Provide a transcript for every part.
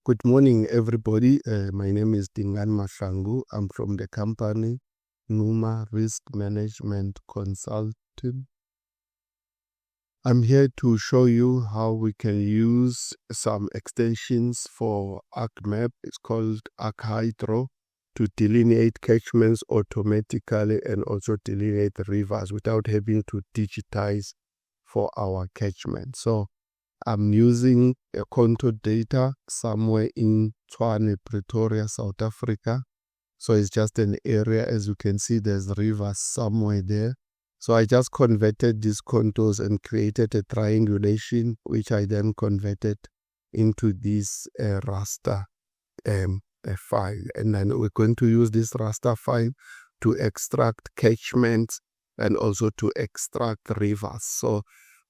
Good morning, everybody. My name is Dingan Mashangu. I'm from the company Numa Risk Management Consulting. I'm here to show you how we can use some extensions for ArcMap. It's called ArcHydro to delineate catchments automatically and also delineate rivers without having to digitize for our catchment. So I'm using a contour data somewhere in Tshwane, Pretoria, South Africa. So it's just an area. As you can see, there's rivers somewhere there. So I just converted these contours and created a triangulation, which I then converted into this raster file. And then we're going to use this raster file to extract catchments and also to extract rivers. So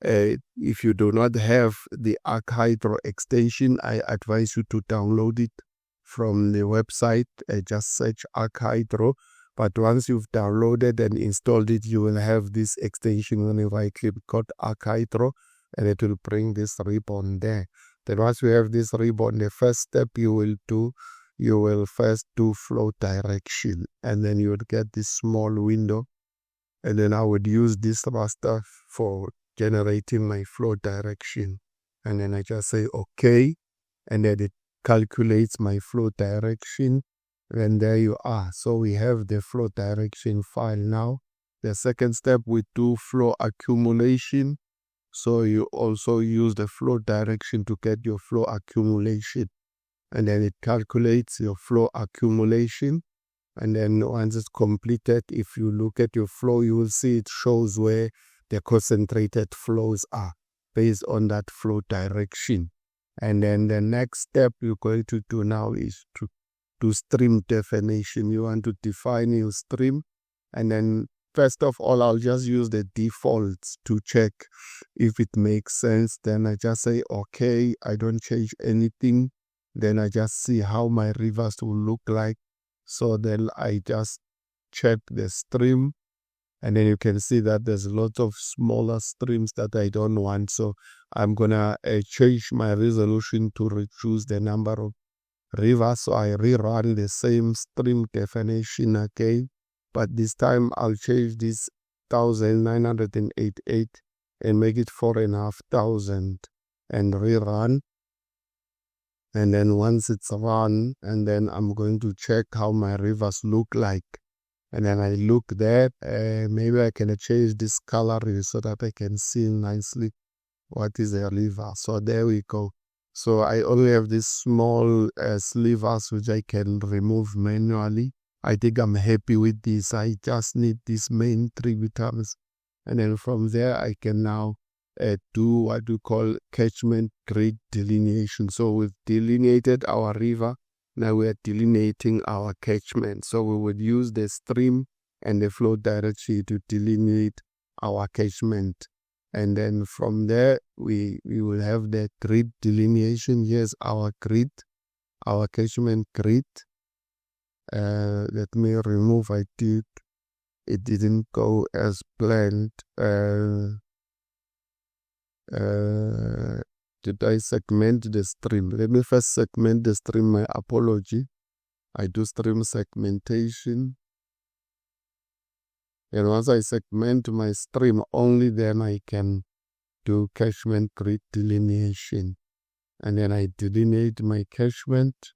if you do not have the ArcHydro extension, I advise you to download it from the website. Just search ArcHydro. But once you've downloaded and installed it, you will have this extension. When you right click, called ArcHydro, and it will bring this ribbon there. Then once you have this ribbon, the first step you will first do flow direction, and then you would get this small window. And then I would use this raster for generating my flow direction, and then I just say OK, and then it calculates my flow direction, and there you are. So we have the flow direction file now. The second step, we do flow accumulation. So you also use the flow direction to get your flow accumulation, and then it calculates your flow accumulation. And then once it's completed, if you look at your flow, you will see it shows where the concentrated flows are based on that flow direction. And then the next step you're going to do now is to do stream definition. You want to define your stream, and then first of all, I'll just use the defaults to check if it makes sense. Then I just say OK. I don't change anything. Then I just see how my rivers will look like. So then I just check the stream, and then you can see that there's lots of smaller streams that I don't want. So I'm gonna change my resolution to reduce the number of rivers. So I rerun the same stream definition again, but this time I'll change this 1988 and make it 4,500 and rerun. And then once it's run, and then I'm going to check how my rivers look like. And then I look there, maybe I can change this color so that I can see nicely what is a river. So there we go. So I only have these small slivers which I can remove manually. I think I'm happy with this. I just need these main tributaries. And then from there I can now do what we call catchment grid delineation. So we've delineated our river. Now we are delineating our catchment. So we would use the stream and the flow direction to delineate our catchment. And then from there, we will have the grid delineation. Here's our grid, our catchment grid. Let me remove, it didn't go as planned. Did I segment the stream? Let me first segment the stream. My apology. I do stream segmentation. And once I segment my stream, only then I can do catchment grid delineation. And then I delineate my catchment.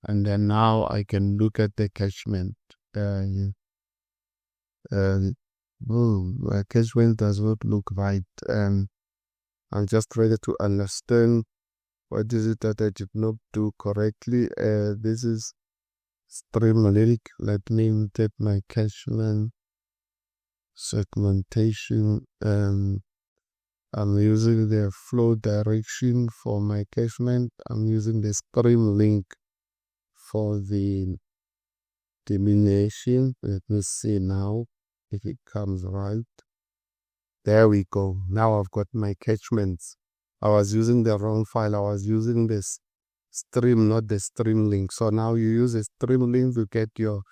And then now I can look at the catchment. My catchment does not look right. I'm just ready to understand what is it that I did not do correctly. This is stream lyric. Let me take my catchment segmentation. I'm using the flow direction for my catchment. I'm using the stream link for the delineation. Let me see now if it comes right. There we go. Now I've got my catchments. I was using the wrong file. I was using this stream, not the stream link. So now you use a stream link to get your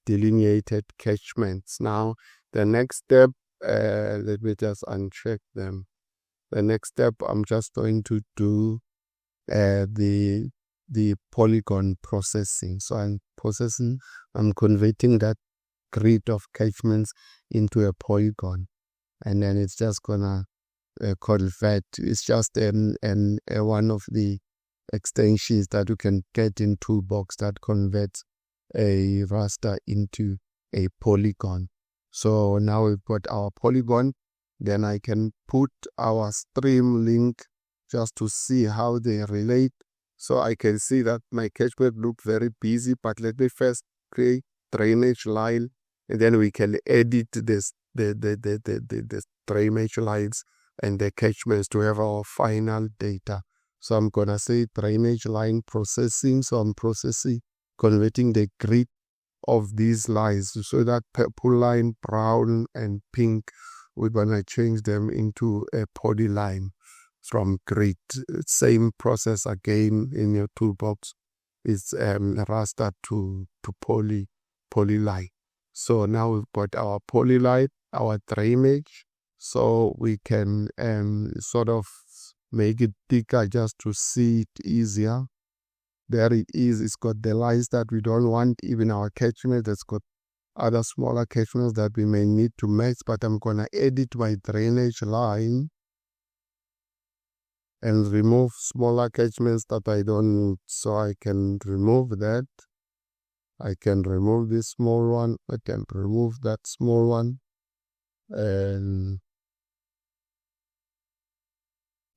delineated catchments. Now the next step, let me just uncheck them. The next step, I'm just going to do the polygon processing. So I'm converting that grid of catchments into a polygon, and then it's just gonna convert. It's just one of the extensions that you can get in Toolbox that converts a raster into a polygon. So now we've got our polygon. Then I can put our stream link just to see how they relate. So I can see that my catchment look very busy, but let me first create drainage line, and then we can edit this the drainage lines and the catchments to have our final data. So I'm gonna say drainage line processing. So I'm converting the grid of these lines. So that purple line, brown and pink, we're gonna change them into a polyline from grid. Same process again in your Toolbox. It's raster to polyline. So now we've got our polyline, our drainage. So we can sort of make it thicker just to see it easier. There it is. It's got the lines that we don't want, even our catchment. It's got other smaller catchments that we may need to match, but I'm gonna edit my drainage line and remove smaller catchments that I don't need. So I can remove that. I can remove this small one. I can remove that small one. And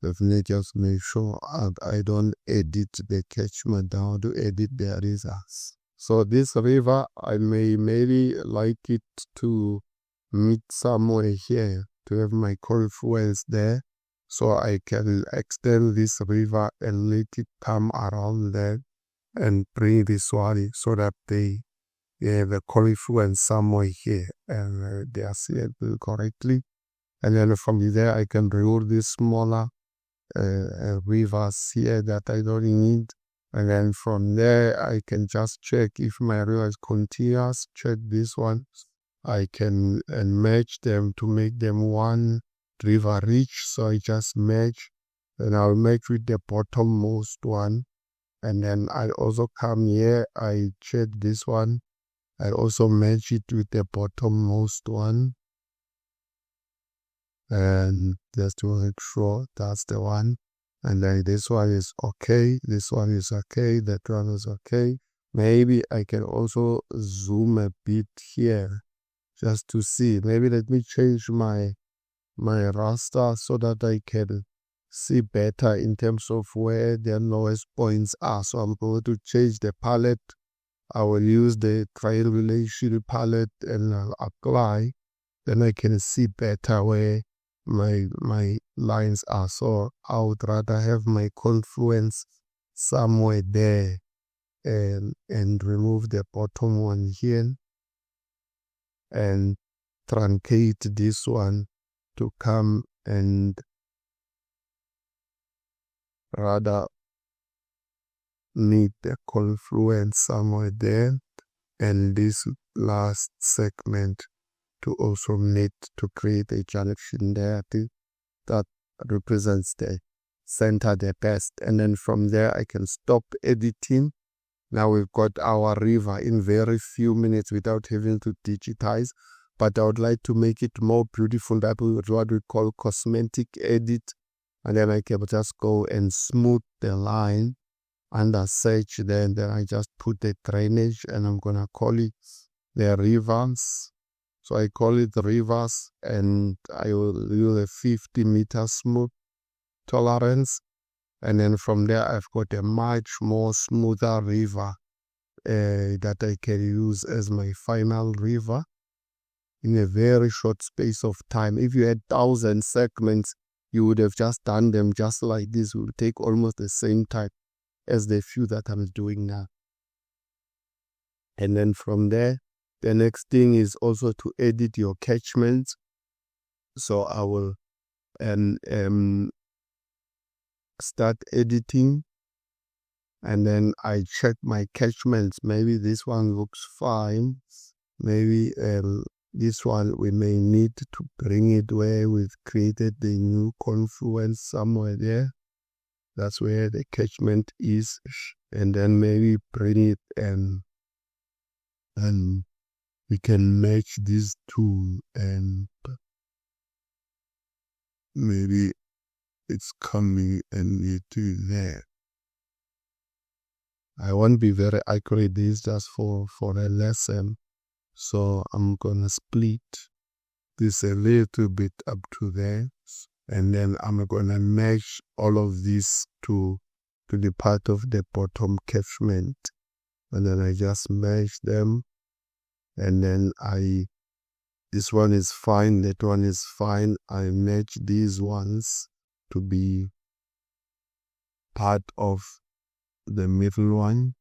let me just make sure I don't edit the catchment down to edit the results. So this river, I may maybe like it to meet somewhere here to have my confluence there. So I can extend this river and let it come around there and bring this one so that they have a confluence somewhere here and they are set correctly. And then from there I can remove this smaller rivers here that I don't need. And then from there I can just check if my river is continuous. Check this one. I can match them to make them one river reach. So I just match, and I'll match with the bottommost one. And then I also come here, I check this one. I also match it with the bottommost one. And just to make sure that's the one. And then this one is okay, this one is okay, that one is okay. Maybe I can also zoom a bit here just to see. Maybe let me change my raster so that I can see better in terms of where the lowest points are. So I'm going to change the palette. I will use the triangulation palette and I'll apply. Then I can see better where my lines are. So I would rather have my confluence somewhere there and remove the bottom one here and truncate this one to come and rather need the confluence somewhere there, and this last segment to also need to create a junction there that represents the center the best. And then from there I can stop editing. Now we've got our river in very few minutes without having to digitize, but I would like to make it more beautiful. That is what we call cosmetic edit. And then I can just go and smooth the line under search there, and then I just put the drainage and I'm gonna call it the rivers. So I call it rivers, and I will use a 50 meter smooth tolerance. And then from there I've got a much more smoother river that I can use as my final river in a very short space of time. If you had 1,000 segments, you would have just done them just like this. It would take almost the same time as the few that I'm doing now. And then from there, the next thing is also to edit your catchments. So I will start editing, and then I check my catchments. Maybe this one looks fine. Maybe this one we may need to bring it where we've created the new confluence somewhere there. That's where the catchment is, and then maybe bring it and we can match these two, and maybe it's coming and it is there. I won't be very accurate. This is just for a lesson, so I'm gonna split this a little bit up to there, and then I'm gonna match all of this to the part of the bottom catchment, and then I just match them, and then this one is fine, that one is fine. I match these ones to be part of the middle one,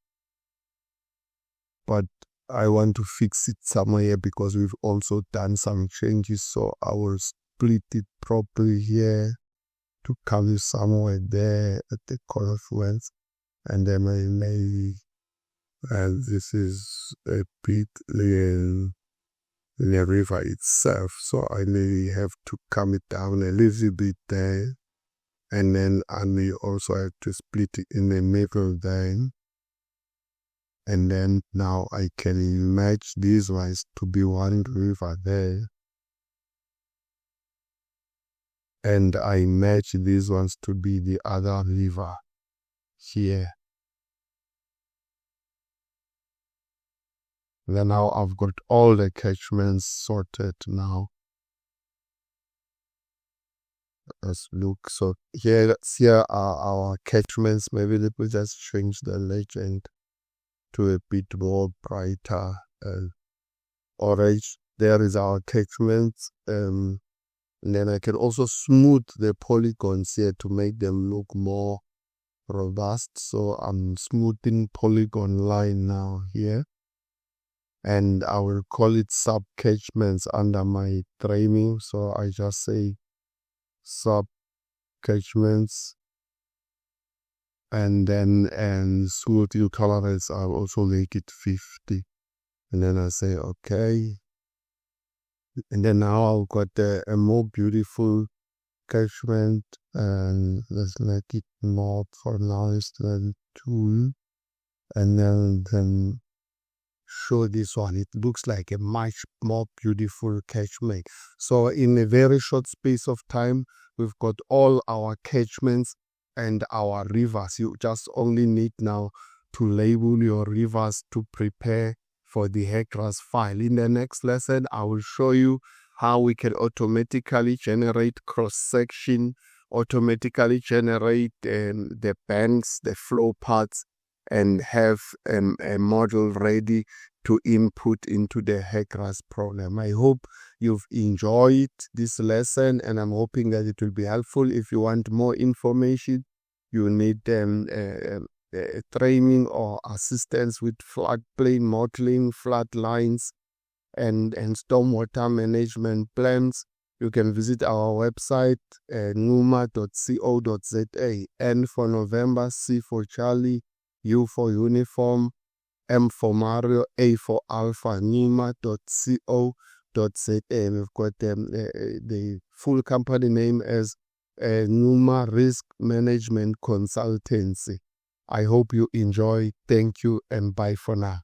but I want to fix it somewhere because we've also done some changes, so I will split it properly here to come somewhere there at the confluence, and then I may, and this is a bit in the river itself, so I may have to come it down a little bit there, and then I may also have to split it in the middle then. And then now I can match these ones to be one river there. And I match these ones to be the other river here. Then now I've got all the catchments sorted now. Let's look. So here are our catchments. Maybe let me just change the legend to a bit more brighter orange. There is our catchment, and then I can also smooth the polygons here to make them look more robust. So I'm smoothing polygon line now here, and I will call it sub catchments under my training. So I just say sub catchments, and then smooth hue tolerance, I'll also make it 50, and then I say okay, and then now I've got a more beautiful catchment, and let's make it more pronounced than 2, and then show this one. It looks like a much more beautiful catchment. So in a very short space of time, we've got all our catchments and our rivers. You just only need now to label your rivers to prepare for the HECRAS file. In the next lesson, I will show you how we can automatically generate cross-section, automatically generate the banks, the flow paths, and have a model ready to input into the HECRAS problem. I hope you've enjoyed this lesson, and I'm hoping that it will be helpful. If you want more information, you need training or assistance with floodplain modeling, flood lines, and stormwater management plans, you can visit our website numa.co.za. N for November, C for Charlie, U for Uniform, M for Mario, A for Alpha, numa.co.za. We've got the full company name as Numa Risk Management Consultancy. I hope you enjoy. Thank you, and bye for now.